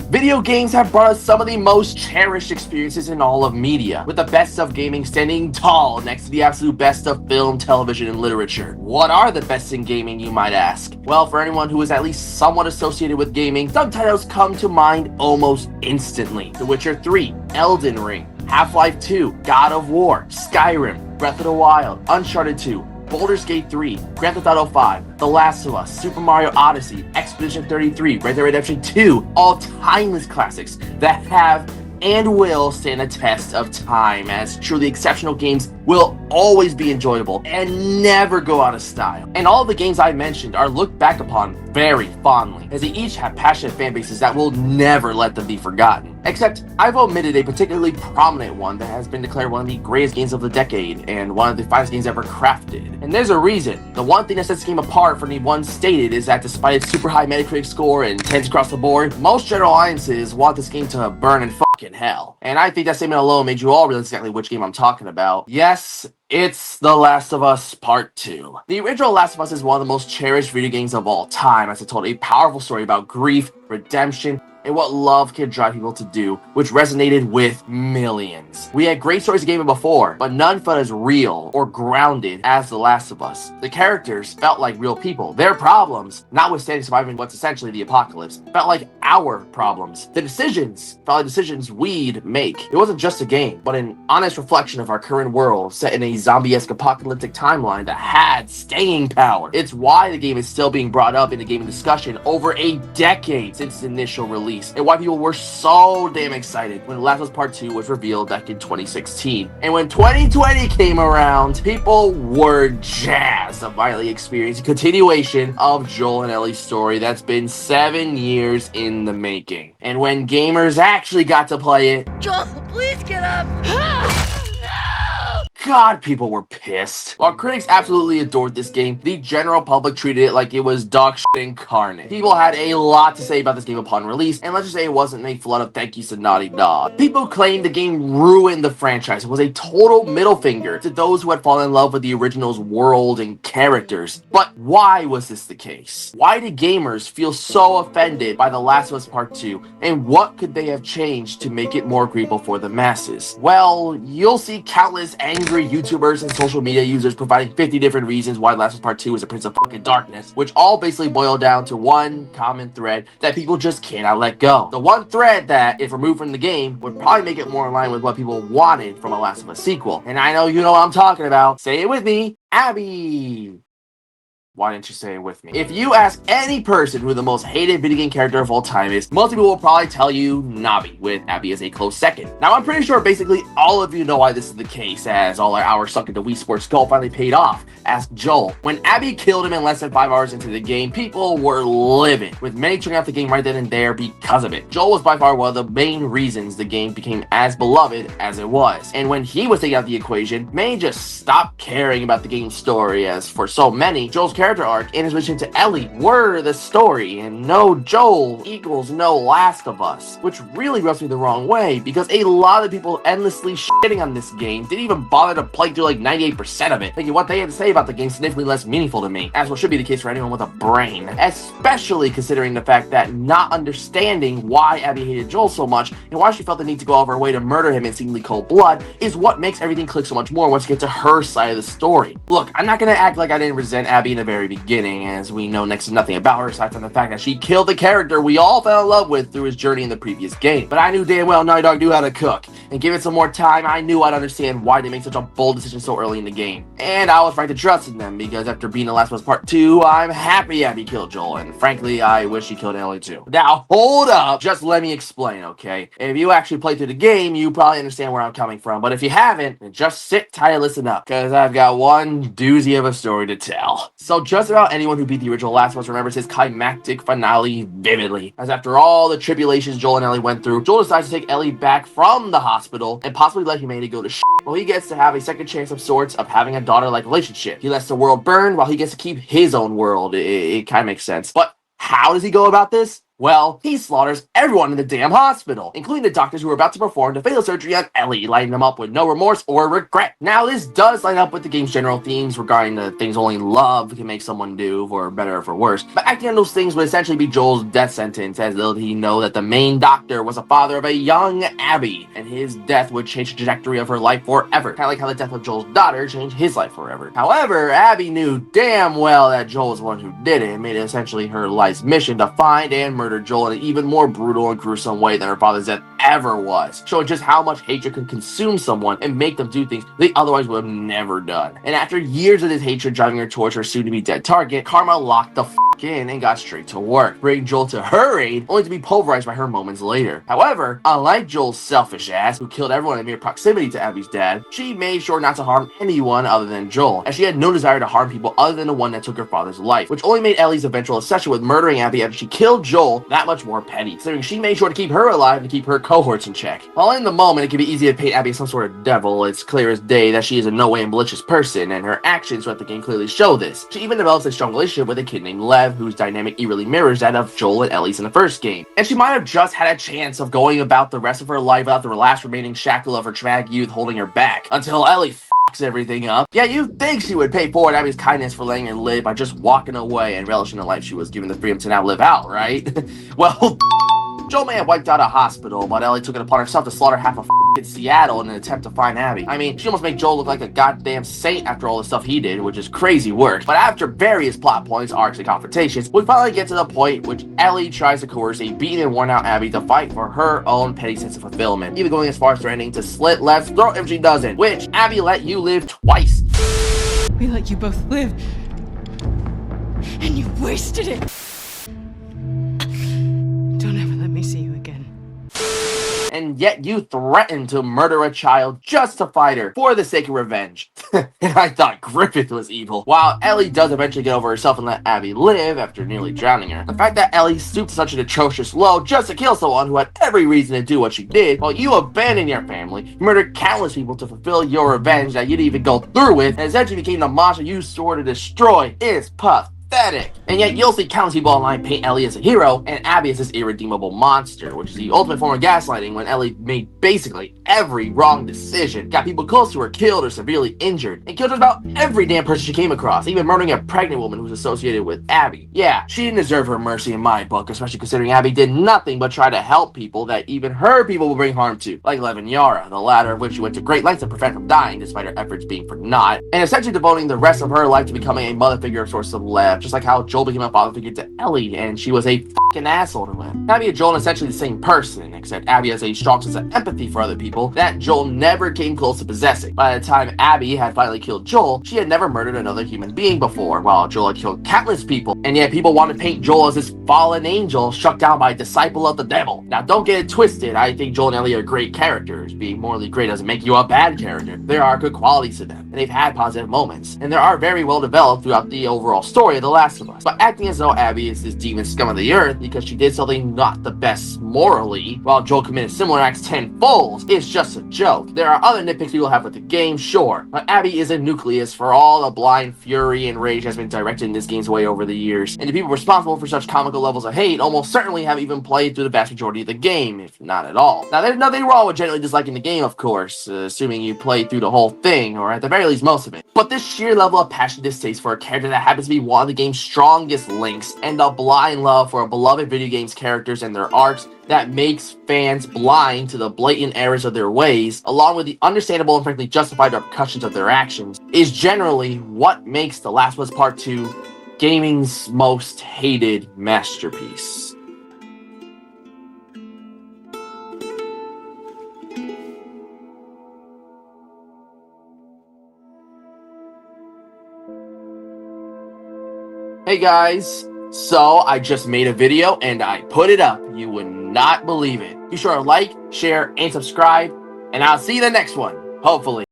Video games have brought us some of the most cherished experiences in all of media, with the best of gaming standing tall next to the absolute best of film, television, and literature. What are the best in gaming, you might ask? Well, for anyone who is at least somewhat associated with gaming, some titles come to mind almost instantly. The Witcher 3, Elden Ring, Half-Life 2, God of War, Skyrim, Breath of the Wild, Uncharted 2, Baldur's Gate 3, Grand Theft Auto 5, The Last of Us, Super Mario Odyssey, Expedition 33, Red Dead Redemption 2, all timeless classics that have and will stand the test of time, as truly exceptional games will always be enjoyable and never go out of style. And all of the games I mentioned are looked back upon very fondly, as they each have passionate fan bases that will never let them be forgotten. Except, I've omitted a particularly prominent one that has been declared one of the greatest games of the decade and one of the finest games ever crafted. And there's a reason. The one thing that sets the game apart from the one stated is that despite its super high Metacritic score and tens across the board, most general audiences want this game to burn in fucking hell. And I think that statement alone made you all realize exactly which game I'm talking about. Yes, it's The Last of Us Part 2. The original Last of Us is one of the most cherished video games of all time, as it told a powerful story about grief, redemption, and what love can drive people to do, which resonated with millions. We had great stories of gaming before, but none felt as real or grounded as The Last of Us. The characters felt like real people. Their problems, notwithstanding surviving what's essentially the apocalypse, felt like our problems. The decisions felt like decisions we'd make. It wasn't just a game, but an honest reflection of our current world set in a zombie-esque apocalyptic timeline that had staying power. It's why the game is still being brought up in the gaming discussion over a decade since its initial release, and why people were so damn excited when Last of Us Part 2 was revealed back in 2016. And when 2020 came around, people were jazzed to finally experience a continuation of Joel and Ellie's story that's been 7 years in the making. And when gamers actually got to play it, Joel, please get up! God, people were pissed. While critics absolutely adored this game, the general public treated it like it was dog shit incarnate. People had a lot to say about this game upon release, and let's just say it wasn't a flood of thank yous to Naughty Dog. People claimed the game ruined the franchise. It was a total middle finger to those who had fallen in love with the original's world and characters. But why was this the case? Why did gamers feel so offended by The Last of Us Part 2, and what could they have changed to make it more agreeable for the masses? Well, you'll see countless angry YouTubers and social media users providing 50 different reasons why Last of Us Part 2 is a Prince of fucking Darkness, which all basically boil down to one common thread that people just cannot let go. The one thread that, if removed from the game, would probably make it more in line with what people wanted from a Last of Us sequel. And I know you know what I'm talking about. Say it with me, Abby. Why didn't you say it with me? If you ask any person who the most hated video game character of all time is, most people will probably tell you Navi, with Abby as a close second. Now, I'm pretty sure basically all of you know why this is the case, as all our hours sunk into Wii Sports Go finally paid off. Ask Joel. When Abby killed him in less than 5 hours into the game, people were livid, with many turning off the game right then and there because of it. Joel was by far one of the main reasons the game became as beloved as it was. And when he was taken out of the equation, many just stopped caring about the game's story, as for so many, Joel's character arc and his relation to Ellie were the story, and no Joel equals no Last of Us, which really rubs me the wrong way, because a lot of people endlessly shitting on this game didn't even bother to play through like 98% of it, thinking what they had to say about the game significantly less meaningful to me, as what should be the case for anyone with a brain, especially considering the fact that not understanding why Abby hated Joel so much and why she felt the need to go out of her way to murder him in seemingly cold blood is what makes everything click so much more once you get to her side of the story. Look, I'm not gonna act like I didn't resent Abby in the very beginning, as we know next to nothing about her aside from the fact that she killed the character we all fell in love with through his journey in the previous game. But I knew damn well Naughty Dog knew how to cook, and give it some more time, I knew I'd understand why they made such a bold decision so early in the game. And I was right to trust in them, because after being The Last of Us Part 2, I'm happy Abby killed Joel, and frankly, I wish she killed Ellie too. Now, hold up, just let me explain, okay? If you actually played through the game, you probably understand where I'm coming from, but if you haven't, then just sit tight and listen up, because I've got one doozy of a story to tell. So just about anyone who beat the original Last of Us remembers his climactic finale vividly, as after all the tribulations Joel and Ellie went through, Joel decides to take Ellie back from the hospital and possibly let humanity go to shit. Well, he gets to have a second chance of sorts of having a daughter-like relationship. He lets the world burn while he gets to keep his own world. It kind of makes sense. But how does he go about this? Well, he slaughters everyone in the damn hospital, including the doctors who were about to perform the fatal surgery on Ellie, lighting them up with no remorse or regret. Now, this does line up with the game's general themes regarding the things only love can make someone do, for better or for worse, but acting on those things would essentially be Joel's death sentence, as though he know that the main doctor was the father of a young Abby, and his death would change the trajectory of her life forever, kind of like how the death of Joel's daughter changed his life forever. However, Abby knew damn well that Joel was the one who did it, and made it essentially her life's mission to find and murder Joel in an even more brutal and gruesome way than her father's death ever was, showing just how much hatred could consume someone and make them do things they otherwise would have never done. And after years of this hatred driving her towards her soon-to-be dead target, Karma locked the in and got straight to work, bringing Joel to her aid, only to be pulverized by her moments later. However, unlike Joel's selfish ass, who killed everyone in mere proximity to Abby's dad, she made sure not to harm anyone other than Joel, as she had no desire to harm people other than the one that took her father's life, which only made Ellie's eventual obsession with murdering Abby after she killed Joel that much more petty, considering she made sure to keep her alive and keep her cohorts in check. While in the moment it can be easy to paint Abby as some sort of devil, it's clear as day that she is in no way a malicious person, and her actions throughout the game clearly show this. She even develops a strong relationship with a kid named Lev, whose dynamic eerily mirrors that of Joel and Ellie's in the first game. And she might have just had a chance of going about the rest of her life without the last remaining shackle of her traumatic youth holding her back, until Ellie fucks everything up. Yeah, you'd think she would pay forward Abby's kindness for letting her live by just walking away and relishing the life she was given the freedom to now live out, right? Well, Joel may have wiped out a hospital, but Ellie took it upon herself to slaughter half of Seattle in an attempt to find Abby. I mean, she almost made Joel look like a goddamn saint after all the stuff he did, which is crazy work. But after various plot points, arcs, and confrontations, we finally get to the point which Ellie tries to coerce a beaten and worn out Abby to fight for her own petty sense of fulfillment, even going as far as threatening to slit Lev's throat if she doesn't, which Abby let you live twice. We let you both live, and you wasted it. Don't ever let me see you again. And yet you threatened to murder a child just to fight her for the sake of revenge. And I thought Griffith was evil. While Ellie does eventually get over herself and let Abby live after nearly drowning her, the fact that Ellie stooped to such an atrocious low just to kill someone who had every reason to do what she did, while you abandoned your family, you murdered countless people to fulfill your revenge that you didn't even go through with, and essentially became the monster you swore to destroy, is pathetic. And yet you'll see countless people online paint Ellie as a hero and Abby as this irredeemable monster, which is the ultimate form of gaslighting, when Ellie made basically every wrong decision, got people close to her killed or severely injured, and killed just about every damn person she came across, even murdering a pregnant woman who was associated with Abby. Yeah, she didn't deserve her mercy in my book, especially considering Abby did nothing but try to help people that even her people will bring harm to, like Lev and Yara, the latter of which she went to great lengths to prevent from dying despite her efforts being for naught, and essentially devoting the rest of her life to becoming a mother figure of sorts of Lev, just like how Joel became a father figure to Ellie, and she was a fucking asshole to him. Abby and Joel are essentially the same person, except Abby has a strong sense of empathy for other people that Joel never came close to possessing. By the time Abby had finally killed Joel, she had never murdered another human being before, while Joel had killed countless people, and yet people want to paint Joel as this fallen angel struck down by a disciple of the devil. Now, don't get it twisted, I think Joel and Ellie are great characters. Being morally great doesn't make you a bad character. There are good qualities to them, and they've had positive moments, and they are very well developed throughout the overall story of The Last of Us. But acting as though Abby is this demon scum of the earth because she did something not the best morally, while Joel committed similar acts tenfold, is just a joke. There are other nitpicks people have with the game, sure, but Abby is a nucleus for all the blind fury and rage has been directed in this game's way over the years, and the people responsible for such comical levels of hate almost certainly have even played through the vast majority of the game, if not at all. Now, there's nothing wrong with generally disliking the game, of course, assuming you played through the whole thing, or at the very least most of it. But this sheer level of passion distaste for a character that happens to be one of the game's strongest links, and a blind love for a beloved video game's characters and their arcs that makes fans blind to the blatant errors of their ways, along with the understandable and frankly justified repercussions of their actions, is generally what makes The Last of Us Part 2 gaming's most hated masterpiece. Hey guys, so I just made a video and I put it up. You would not believe it. Be sure to like, share, and subscribe, and I'll see you in the next one, hopefully.